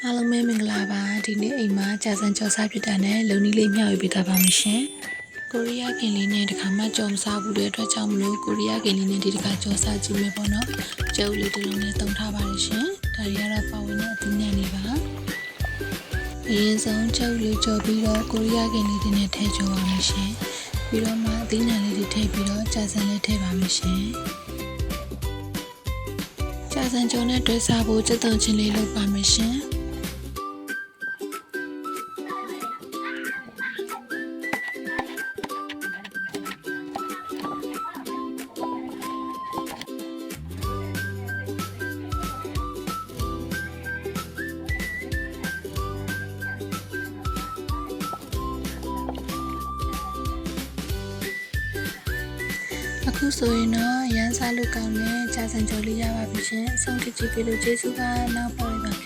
အားလုံးပဲမင်္ဂလာပါဒီနေ့အိမ်မှာကြာစံကြော်စားဖြစ်တာနဲ့လုံနီးလေးမျှဝေပေးထားပါမယ်ရှင်ကိုရီးယားကင်လေးနဲ့တခါမှကြော်မစားဘူးတဲ့အတွက်ကြောင့်မလို့ကိုရီးယားကင်လေးနဲ့ဒီတခါကြော်စားကြည့်မယ်ပေါ့နော်ကျုပ်လေးတစ်လုံးနဲ့တုံထားပါတယ်ရှင်ဒါတွေကတော့ပါဝင်တဲ့အသင်းညံနေပါအရင်ဆုံးကျုပ်လေးကြော်ပြီးတော့ကိုရီးယားကင်လေးတွေနဲ့ထည့်ကြော်ပါမယ်ရှင်ပြီးတော့မှအသင်းညံလေးတွေထည့်ပြီးတော့ကြာစံလေးထည့်ပါမယ်ရှင်ကြာစံကြော်နဲ့တွဲစားဖို့စက်သွန်ချင်းလေးလုပ်ပါမယ်ရှင်အခုဆိုရင်တော့ရန်စားလို့ကောင်းတဲ့ကြာစံကြော်လေးရပါပြီရှင်အဆုံးထိကြည့်ပြီးလို့ကျေးဇူးပါနောက်ပေါ်ပါ